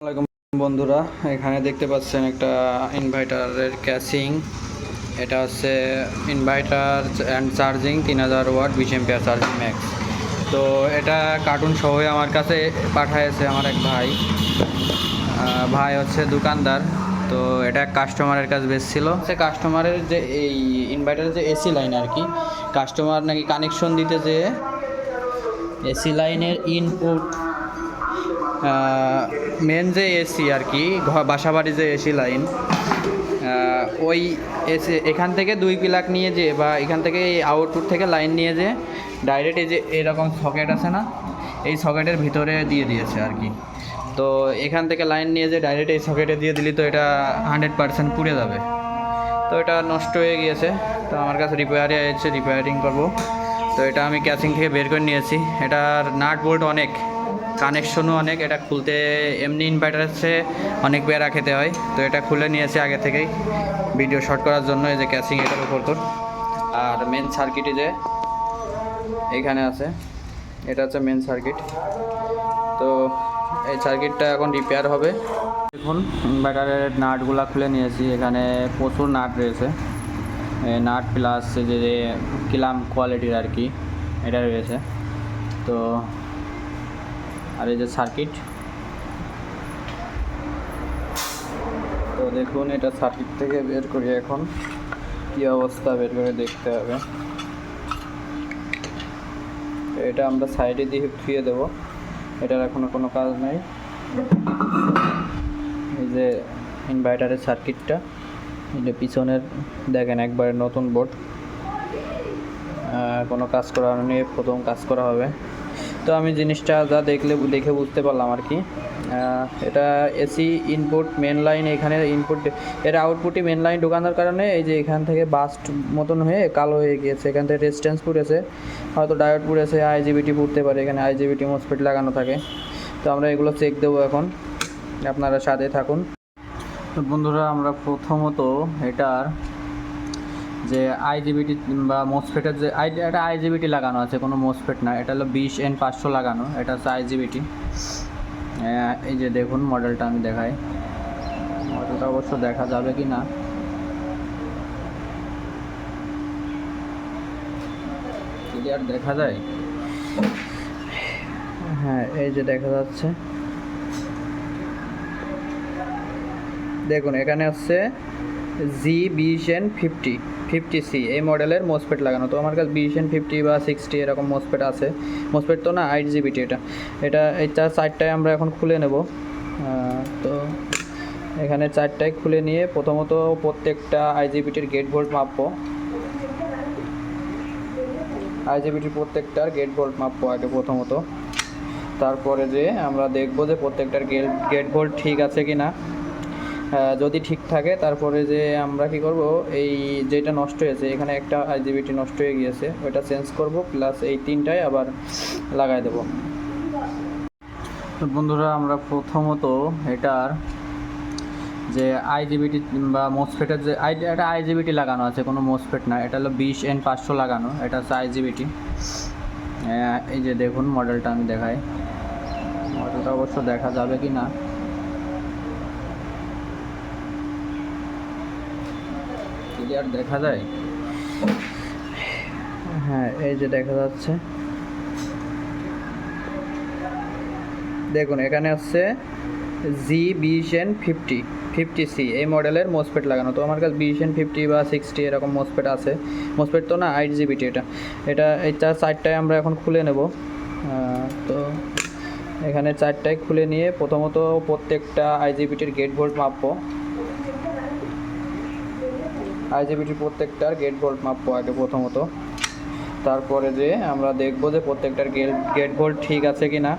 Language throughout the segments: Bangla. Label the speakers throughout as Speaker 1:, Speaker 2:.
Speaker 1: আসসালামু আলাইকুম বন্ধুরা, এখানে দেখতে পাচ্ছেন একটা ইনভার্টারের ক্যাসিং। এটা হচ্ছে inverter and charging 3000 watt 20 ampere charging max. তো এটা কার্টুন সহই আমার কাছে পাঠাইছে আমার এক ভাই। ভাই হচ্ছে দোকানদার। তো এটা কাস্টমারের কাছে বেচছিল। সে কাস্টমারের যে এই ইনভার্টারের যে এসি লাইন আর কি, কাস্টমার নাকি কানেকশন দিতে যে এসি লাইনের ইনপুট মেন যে এসি আর কি, বাসাবাড়ি যে এসি লাইন, ওই এসি এখান থেকে 2 প্লাগ নিয়ে যে বা এখান থেকে এই আউটপুট থেকে লাইন নিয়ে যে ডাইরেক্ট এই যে এরকম সকেট আছে না, এই সকেটের ভিতরে দিয়ে দিয়েছে আর কি। তো এখান থেকে লাইন নিয়ে যে ডাইরেক্ট এই সকেটে দিয়ে দিলি তো এটা 100% পুড়ে যাবে। তো এটা নষ্ট হয়ে গিয়েছে। তো আমার কাছে রিপেয়ারে এসেছে, রিপেয়ারিং করব। তো এটা আমি ক্যাসিং থেকে বের করে নিয়েছি। এটার নাট বোল্ট অনেক, কানেকশনও অনেক। এটা খুলতে এমনি ইনভার্টারের চেয়ে অনেক বেড়া খেতে হয়। তো এটা খুলে নিয়েছি আগে থেকেই ভিডিও শট করার জন্য। এই যে ক্যাসিং এটার উপর তোর, আর মেন সার্কিটই যে এইখানে আছে, এটা হচ্ছে মেন সার্কিট। তো এই সার্কিটটা এখন রিপেয়ার হবে। দেখুন ইনভার্টারের নাটগুলো খুলে নিয়েছি। এখানে প্রচুর নাট রয়েছে, নাট প্লাস যে কিলাম কোয়ালিটির আর কি এটা রয়েছে। তো আর এই যে সার্কিট, তো দেখুন এটা সার্কিট থেকে বের করি এখন, কী অবস্থা বের করে দেখতে হবে। এটা আমরা সাইডে দিয়ে ধুয়ে দেবো, এটার এখনও কোনো কাজ নেই। এই যে ইনভার্টারের সার্কিটটা, এটা পিছনের দেখেন একবারে নতুন বোর্ড, কোনো কাজ করা নিয়ে প্রথম কাজ করা হবে। তো আমি জিনিসটা যা দেখে বুঝতে পারলাম আর কি, এটা এসি ইনপুট মেন লাইন, এখানে ইনপুট এর আউটপুটই মেন লাইন ঢোকানোর কারণে এই যে এখান থেকে বাস্ট মতন হয়ে কালো হয়ে গিয়েছে। এখান থেকে রেজিস্ট্যান্স পুড়েছে, হয়তো ডায়োড পুড়েছে, আইজিবিটি পুড়তে পারে। এখানে আইজিবিটি মসফেট লাগানো থাকে। তো আমরা এগুলো চেক দেবো এখন, আপনারা সাথে থাকুন। তো বন্ধুরা, আমরা প্রথমত এটার যে আইজিবিটি বা মসফেটের যে এটা আইজিবিটি লাগানো আছে, কোনো মসফেট না। এটা হলো 20N500 লাগানো, এটা হচ্ছে আইজিবিটি। এই যে দেখুন মডেলটা আমি দেখাই, মডেলটা অবশ্য দেখা যাবে কি না, ক্লিয়ার দেখা যায়? হ্যাঁ, এই যে দেখা যাচ্ছে। দেখুন এখানে হচ্ছে G20N50C এই মডেলের মসফেট লাগানো। তো আমার কাছে 20N50 বা 60 এরকম মসফেট আছে। মসফেট তো না, আইজিবিটি। এটা চারটায় আমরা এখন খুলে নেব। তো এখানে চারটায় খুলে নিয়ে প্রথমত প্রত্যেকটা আইজিবিটির গেট ভোল্ট মাপবো। আইজিবিটির প্রত্যেকটার গেট ভোল্ট মাপবো আগে প্রথমত। তারপরে যে আমরা দেখব যে প্রত্যেকটার গেট ভোল্ট ঠিক আছে কি না। যদি ঠিক থাকে তারপরে যে আমরা কি করব, এই যেটা নষ্ট হয়েছে এখানে একটা আইজিবিটি নষ্ট হয়ে গিয়েছে, ওইটা চেঞ্জ করব, প্লাস এই তিনটায় আবার লাগাই দেব। তো বন্ধুরা, আমরা প্রথমত এটার যে আইজিবিটি বা মসফেটের যে এটা আইজিবিটি লাগানো আছে, কোনো মসফেট না। এটা হলো 20N500 লাগানো, এটা হচ্ছে আইজিবিটি। এই যে দেখুন মডেলটা আমি দেখাই, মডেলটা অবশ্য দেখা যাবে কি না, ক্লিয়ার দেখা যায়? হ্যাঁ, এই যে দেখা যাচ্ছে। দেখুন এখানে হচ্ছে G20N50C এই মডেলের মসফেট লাগানো। তো আমার কাছে 20N50 বা 60 এরকম মসফেট আছে। মসফেট তো না, আইজিবিটি। এটা চারটায় আমরা এখন খুলে নেব। তো এখানে চারটায় খুলে নিয়ে প্রথমত প্রত্যেকটা আইজিবিটির গেট ভোল্ট মাপবো। আইজিবিটির প্রত্যেকটার গেট ভোল্ট মাপবো আগে প্রথমত। তারপরে যে আমরা দেখব যে প্রত্যেকটার গেট ভোল্ট ঠিক আছে কি না।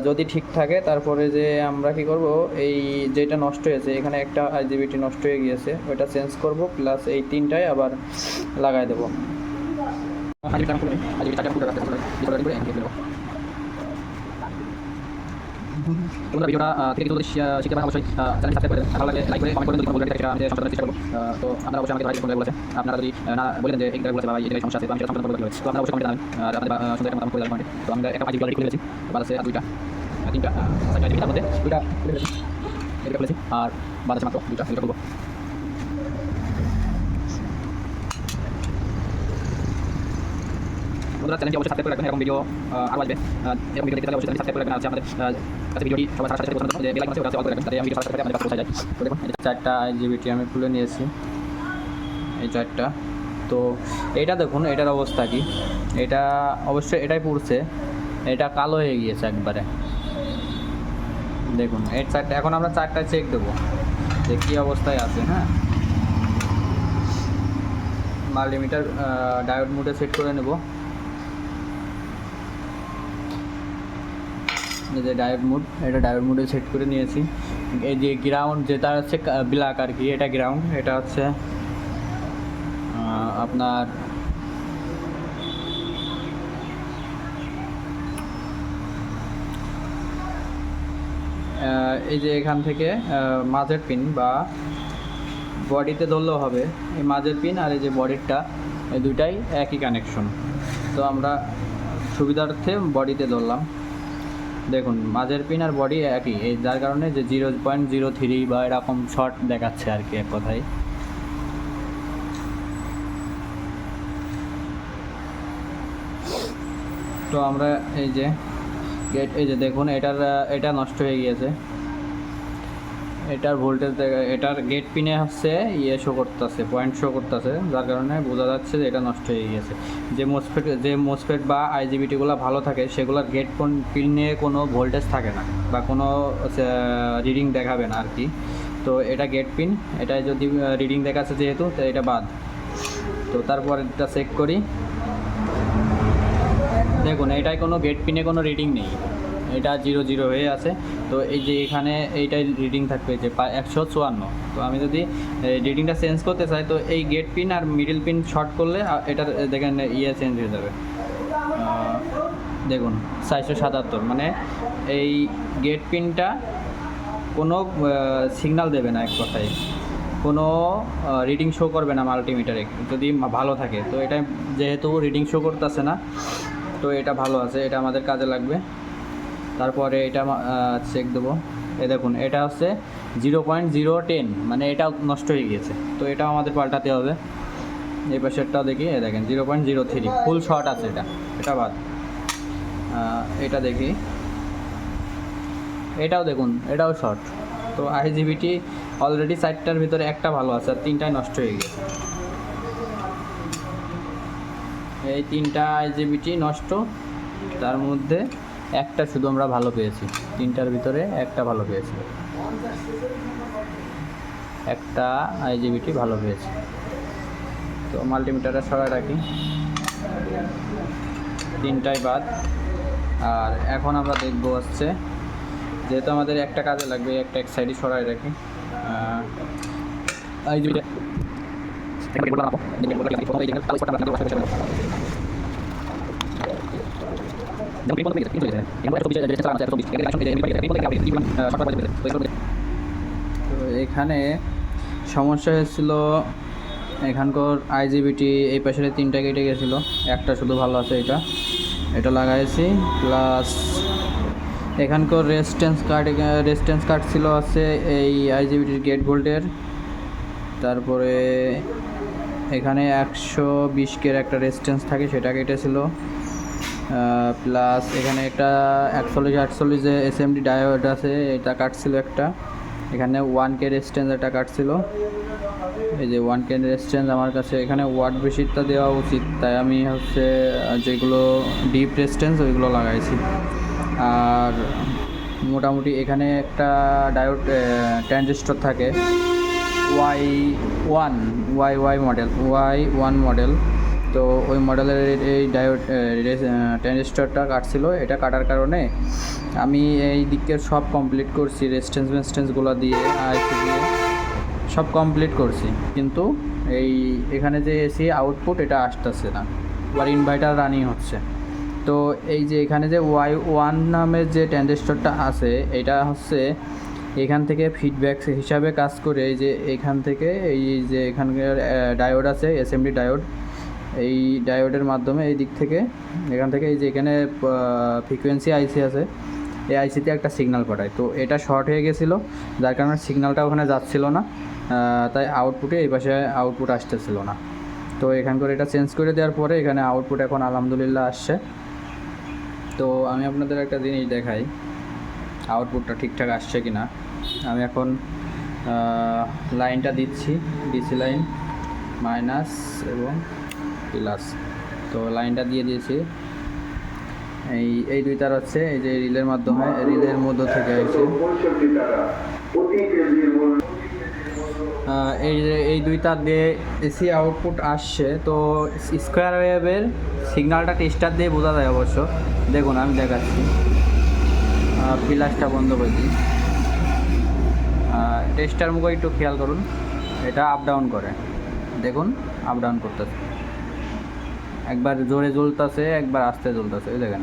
Speaker 1: যদি ঠিক থাকে তারপরে যে আমরা কি করব, এই যেটা নষ্ট হয়েছে এখানে একটা আইজিবিটি নষ্ট হয়ে গিয়েছে, ওইটা চেঞ্জ করব, প্লাস এই তিনটায় আবার লাগাই দেবো। তোমরা ভিডিওটা থেকে কিছু শিখতে পারেন, অবশ্যই চ্যানেল সাবস্ক্রাইব করে ভালো লাগলে লাইক করে কমেন্ট করে যদি কোনো বলতে এটা আমি সংশোধনের চেষ্টা করব। তো আপনারা অবশ্যই আমাকে ধরাই কোন বলেছেন, আপনারা যদি না বলেন যে এই বলেছে বা এই জায়গায় সমস্যা আছে, তো আমি সেটা সংশোধন করব। তো আপনারা অবশ্যই কমেন্ট জানাবেন, আর আপনাদের সুন্দর একটা কমেন্ট করে জানাবেন। তো আমরা একটা 5 খুলে গেছি, বাস আছে আর দুইটা।
Speaker 2: তিনটা তার মধ্যে দুইটা এটা খুলেছি আর বাদ আছে মাত্র দুইটা এটা খুলবো। বন্ধুরা চ্যানেলটি অবশ্যই সাবস্ক্রাইব করে রাখবেন, এরকম ভিডিও আরও আসবে। এরকম ভিডিও দেখতে হলে অবশ্যই সাবস্ক্রাইব করে রাখবেন। আছে আমাদের কাছে ভিডিওটি সবার সাথে সাথে পছন্দ যে বেল আইকন আছে ওটা অল করে রাখবেন, তাতে ভিডিও সবার সাথে আপনাদের কাছে পৌঁছে যায়। তো দেখুন
Speaker 1: চারটা আইজিবিটি আমি খুলে নিয়েছি, এই চারটা। তো এটা দেখুন এটার অবস্থা কি, এটা অবশ্যই এটাই পুড়ছে, এটা কালো হয়ে গিয়েছে একবারে। দেখুন এই চারটা, এখন আমরা চারটা চেক দেবো যে কী অবস্থায় আছে। হ্যাঁ, মাল্টিমিটার ডায়োড মোডে সেট করে নেব। এই যে ডায়োড মোড, এটা ডায়োড মোডে সেট করে নিয়েছি। এই যে গ্রাউন্ড যেটা হচ্ছে ব্ল্যাক আর কি, এটা গ্রাউন্ড, এটা হচ্ছে আপনার এই যে এখান থেকে মাঝের পিন বা বডিতে ধরলেও হবে, এই মাঝের পিন আর এই যে বডিরটা, এই দুইটাই একই কানেকশন। তো আমরা সুবিধার্থে বডিতে ধরলাম। দেখুন মাঝের পিন আর বডি একই, এই যার কারণে যে 0.03 বা এরকম শর্ট দেখাচ্ছে আর কি, এক কথায়। তো আমরা এই যে গেট, এই যে দেখুন এটা নষ্ট হয়ে গিয়েছে, এটার ভোল্টেজ, এটার গেট পিনে হচ্ছে শো করতেছে, পয়েন্ট শো করতেছে, যার কারণে বোঝা যাচ্ছে যে এটা নষ্ট হয়ে গিয়েছে। যে মোসফেট বা আইজিবিটিগুলো ভালো থাকে সেগুলোর গেট পিনে কোনো ভোল্টেজ থাকে না বা কোনো রিডিং দেখাবে না আর কি। তো এটা গেট পিন, এটা যদি রিডিং দেখাচ্ছে যেহেতু, তো এটা বাদ। তো তারপর এটা চেক করি, দেখুন এটাই কোনো গেট পিনে কোনো রিডিং নেই, এটা 0 হয়ে আছে। তো এই যে এখানে এইটাই রিডিং থাকবে যে 154। তো আমি যদি রিডিংটা চেঞ্জ করতে চাই, তো এই গেট পিন আর মিডিল পিন শর্ট করলে এটার দেখেন চেঞ্জ হয়ে যাবে। দেখুন 477, মানে এই গেট পিনটা কোনো সিগন্যাল দেবে না, এক কথায় কোনো রিডিং শো করবে না মাল্টিমিটারে যদি ভালো থাকে। তো এটা যেহেতু রিডিং শো করতেছে না, তো এটা ভালো আছে, এটা আমাদের কাজে লাগবে। তারপরে এটা চেক দেবো, দেখুন এটা হচ্ছে 0.010, মানে এটা নষ্ট হয়ে গিয়েছে। তো এটাও আমাদের পাল্টাতে হবে। এই পাশেরটাও দেখি, দেখেন 0.03 ফুল শর্ট আছে, এটা বাদ। এটা দেখি, এটাও দেখুন এটাও শর্ট। তো আইজিবিটি অলরেডি 4টার ভিতরে একটা ভালো আছে আর 3টাই নষ্ট হয়ে গেছে। এই 3টা আইজিবিটি নষ্ট, তার মধ্যে একটা শুধু আমরা ভালো পেয়েছি, 3টার ভিতরে একটা ভালো পেয়েছি, একটা আইজিবিটি ভালো পেয়েছি। তো মাল্টিমিটারটা সরাই রাখি, 3টাই বাদ। আর এখন আমরা দেখব হচ্ছে, যেহেতু আমাদের একটা কাজে লাগবে, একটা এক সাইডে সরাই রাখি আইজিবিটি। তো এখানে সমস্যা হয়েছিল, এখানকার আইজিবিটি এই পাশের 3টা কেটে গেছিলো, একটা শুধু ভালো আছে, এটা লাগাইছি। প্লাস এখানকার রেজিস্ট্যান্স কার্ড ছিল আছে এই আইজিবিটির গেট ভোল্টের। তারপরে এখানে 120 একটা রেজিস্ট্যান্স থাকে, সেটা কেটেছিল। প্লাস এখানে একটা 4148 যে এসএমডি ডায়োড আছে, এটা কাটছিল একটা। এখানে 1K রেজিস্ট্যান্স একটা কাটছিল, এই যে 1K রেজিস্ট্যান্স আমার কাছে এখানে ওয়াট বেশিটা দেওয়া উচিত, তাই আমি হচ্ছে যেগুলো ডিপ রেজিস্ট্যান্স ওইগুলো লাগাইছি। আর মোটামুটি এখানে একটা ডায়োড ট্রানজিস্টর থাকে Y1 মডেল। তো ওই মডেলের এই ডায়োড ট্রানজিস্টরটা কাটছিল, এটা কাটার কারণে আমি এই দিকের সব কমপ্লিট করছি, রেজিস্ট্যান্সগুলো দিয়ে আইসি দিয়ে সব কমপ্লিট করছি, কিন্তু এখানে যে এসি আউটপুট এটা আসতেছে না, আবার ইনভার্টার রানিং হচ্ছে। তো এই যে এখানে যে Y1 নামের যে ট্রানজিস্টরটা আছে, এটা হচ্ছে এখান থেকে ফিডব্যাক হিসাবে কাজ করে। এই যে এখান থেকে এই যে এখানকার ডায়োড আছে এসএমডি ডায়োড, এই ডায়োডের মাধ্যমে এই দিক থেকে এখান থেকে এই যে এখানে ফ্রিকোয়েন্সি আইসি আছে, এই আইসিতে একটা সিগন্যাল পাঠায়। তো এটা শর্ট হয়ে গেছিলো, যার কারণে সিগন্যালটা ওখানে যাচ্ছিল না, তাই আউটপুটে এই পাশে আউটপুট আসতেছিল না। তো এখানকার এটা চেঞ্জ করে দেওয়ার পরে এখানে আউটপুট এখন আলহামদুলিল্লাহ আসছে। তো আমি আপনাদের একটা জিনিস দেখাই আউটপুটটা ঠিকঠাক আসছে কি না। আমি এখন লাইনটা দিচ্ছি, ডিসি লাইন মাইনাস এবং প্লাস। তো লাইনটা দিয়ে দিয়েছি, এই দুই তার হচ্ছে এই যে রিলের মাধ্যমে, রিলের মধ্য থেকে এসে এই দুই তার দিয়ে এসি আউটপুট আসছে। তো স্কোয়ার ওয়েভের সিগন্যালটা টেস্টার দিয়ে বোঝা যায় অবশ্য। দেখুন আমি দেখাচ্ছি, প্লাসটা বন্ধ করে দিই, টেস্টার মুখে একটু খেয়াল করুন, এটা আপ ডাউন করে, দেখুন আপ ডাউন করতেছে, একবার জোরে জ্বলতেছে একবার আস্তে জ্বলতেছে, এই দেখেন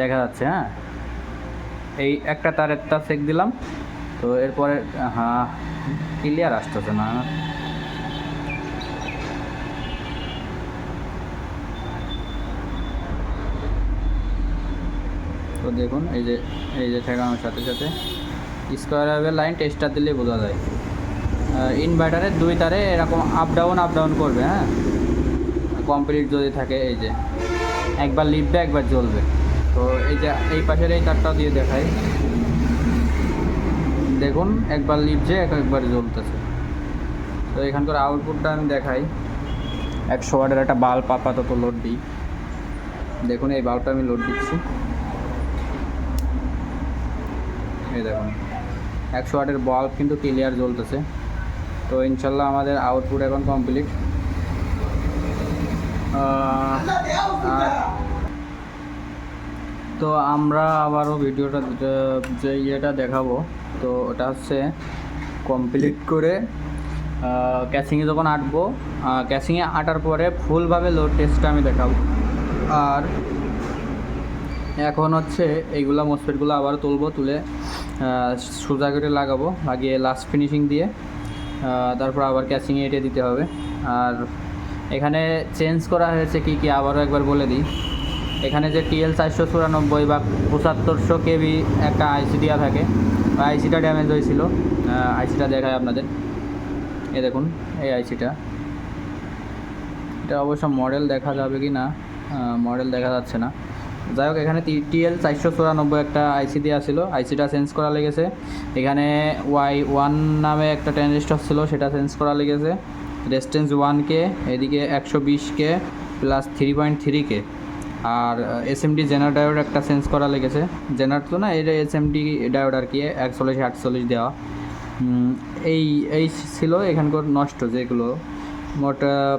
Speaker 1: দেখা যাচ্ছে। হ্যাঁ, এই একটা তারেরটা চেক দিলাম, তো এরপরে হ্যাঁ ক্লিয়ার আসতেছে না। তো দেখুন এই যে ঠেকানোর সাথে সাথে স্কোয়ার ওয়েভের লাইন টেস্টার দিলেই বোঝা যায়। ইনভার্টারের দুই তারে এরকম আপ ডাউন করবে। হ্যাঁ, কমপ্লিট যদি থাকে এই যে একবার লিপবে একবার জ্বলবে। তো এই যে এই পাশের এই তারটাও দিয়ে দেখাই, দেখুন একবার লিপছে একবার জ্বলতেছে। তো এখানকার আউটপুটটা আমি দেখাই, 100 ওয়াটের একটা বাল্ব আপাতত লোড দিই, দেখুন এই বাল্বটা আমি লোড দিচ্ছি, এই দেখুন 100 ওয়াটের বাল্ব কিন্তু ক্লিয়ার জ্বলতেছে। তো ইনশাল্লাহ আমাদের আউটপুট এখন কমপ্লিট। তো আমরা আবারও ভিডিওটা যে ইয়েটা দেখাবো, তো ওটা হচ্ছে কমপ্লিট করে ক্যাসিংয়ে যখন আঁটবো, ক্যাসিংয়ে আঁটার পরে ফুলভাবে লোড টেস্টটা আমি দেখাবো। আর এখন হচ্ছে এইগুলা মসফেটগুলো আবার তুলবো, তুলে সোজা করে লাগাবো, লাগিয়ে লাস্ট ফিনিশিং দিয়ে তারপর আবার ক্যাসিংয়ে এঁটে দিতে হবে। আর এখানে চেঞ্জ করা হয়েছে কি কি আবারও একবার বলে দিই। এখানে যে TL 494 বা 7500 কেবি একটা আইসি দেওয়া থাকে, আইসিটা ড্যামেজ হয়েছিল, আইসিটা দেখায় আপনাদের, এই দেখুন এই আইসিটা, এটা অবশ্য মডেল দেখা যাবে কি না, মডেল দেখা যাচ্ছে না। যাই হোক, এখানে TL 494 একটা আইসি দেওয়া ছিল, আইসিটা চেঞ্জ করা লেগেছে। এখানে Y1 নামে একটা ট্রানজিস্টর ছিল, সেটা চেঞ্জ করা লেগেছে, রেজিস্ট্যান্স 1K, এদিকে 120K প্লাস 3.3K। আর SMD জেনার ডায়োড একটা চেঞ্জ করা লেগেছে, জেনার তো না, এটা SMD ডায়োড আর কি, 148 দেওয়া। এই ছিল এখানকার নষ্ট যেগুলো, মোট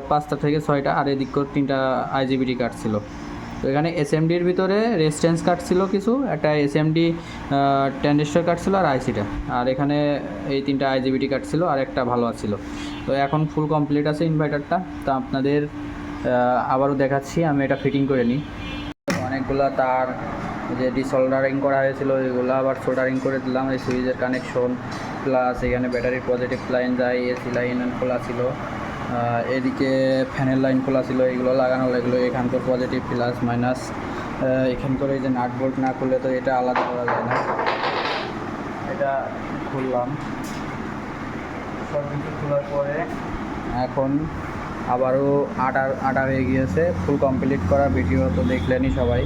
Speaker 1: 5টা থেকে 6টা, আর এদিক করে 3টা IGBT কার্ড ছিল। তো এখানে SMDর ভিতরে রেজিস্ট্যান্স কার্ড ছিল কিছু, একটা SMD ট্রানজিস্টর কার্ড ছিল আর আইসিটা, আর এখানে এই 3টা IGBT কার্ড ছিল আর একটা ভালো ছিল। তো এখন ফুল কমপ্লিট আছে ইনভার্টারটা। তো আপনাদের আবারও দেখাচ্ছি, আমি এটা ফিটিং করে নিই। অনেকগুলো তার যে ডিসোল্ডারিং করা হয়েছিল এগুলো আবার সোল্ডারিং করে দিলাম, এই সুইচের কানেকশন প্লাস এখানে ব্যাটারির পজিটিভ লাইন যায়, এসি লাইন খোলা ছিল, এদিকে ফ্যানের লাইন খোলা ছিল, এগুলো লাগানো লাগলো। এখানকার পজিটিভ প্লাস মাইনাস, এখানকার এই যে নাট বোল্ট না খুললে তো এটা আলাদা করা যায় না, এটা খুললাম। সব কিছু খোলার পরে এখন আবারও আটা হয়ে গিয়েছে, ফুল কমপ্লিট করা। ভিডিও তো দেখলেনই সবাই,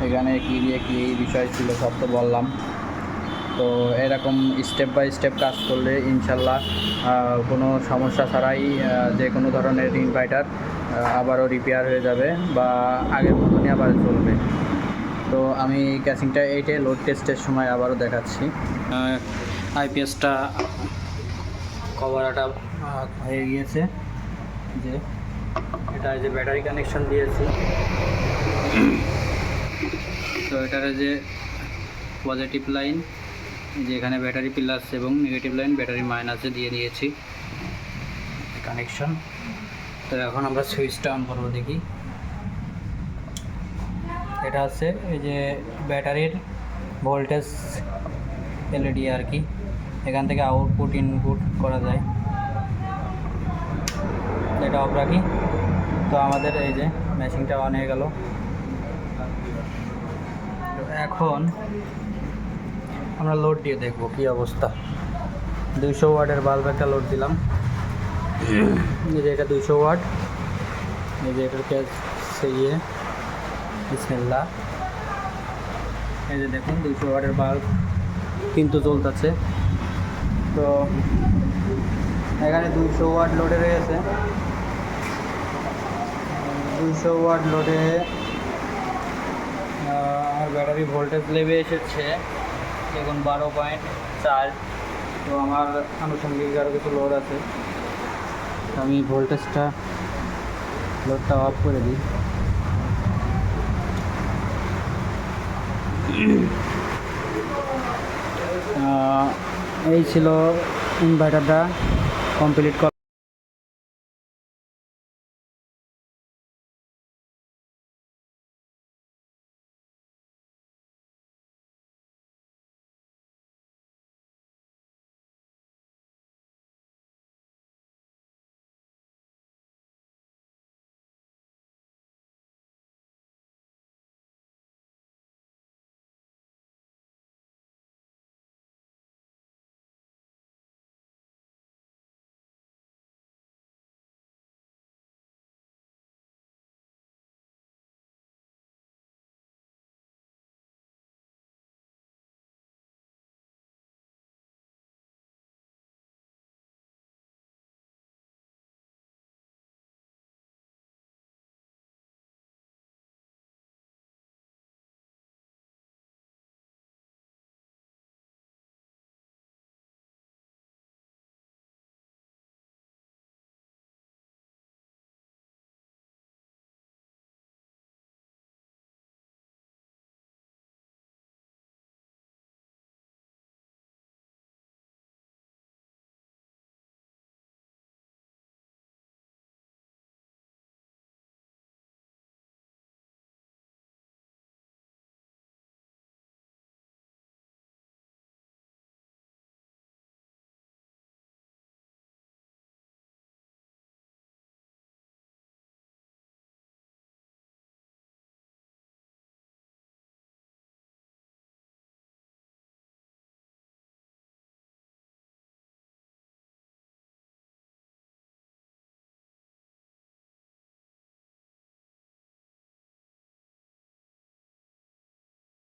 Speaker 1: এখানে কী দিয়ে কী বিষয় ছিল সব তো বললাম। তো এরকম স্টেপ বাই স্টেপ কাজ করলে ইনশাল্লাহ কোনো সমস্যা ছাড়াই যে কোনো ধরনের ইনভার্টার আবারও রিপেয়ার হয়ে যাবে বা আগের মতনই আবার চলবে। তো আমি ক্যাসিংটা এইটে লোড টেস্টের সময় আবারও দেখাচ্ছি। আইপিএসটা কভারটা হয়ে গিয়েছে, যে এটা যে ব্যাটারি কানেকশন দিয়েছি, তো এটার যে পজিটিভ লাইন, যেখানে ব্যাটারি প্লাস এবং নেগেটিভ লাইন ব্যাটারি মাইনাসে দিয়ে দিয়েছি কানেকশন। তো এখন আমরা সুইচটা অন করবো, দেখি। এটা হচ্ছে এই যে ব্যাটারির ভোল্টেজ এলইডি আর কি, এখান থেকে আউটপুট ইনপুট করা যায়। এটা অফ রাখি। তো আমাদের এই যে মেশিনটা অন হয়ে গেল। তো এখন আমরা লোড দিয়ে দেখবো কী অবস্থা। 200 ওয়াটের বাল্ব একটা লোড দিলাম। এই যে এটা 200 ওয়াট, এই যে এটার ক্যাচ ইয়ে বিসমিল্লাহ। এই যে দেখুন 200 ওয়াটের বাল্ব কিন্তু জ্বলতেছে। তো এখানে 200 ওয়াট লোডে রয়েছে। 200 ওয়াট লোডে আমার ব্যাটারি ভোল্টেজ লেভেল এসেছে দেখুন 12.4। তো আমার আনুষঙ্গিক আরও কিছু লোড আছে, আমি ভোল্টেজটা লোডটা অফ করে দিই। এই ছিল ইনভার্টারটা কমপ্লিট।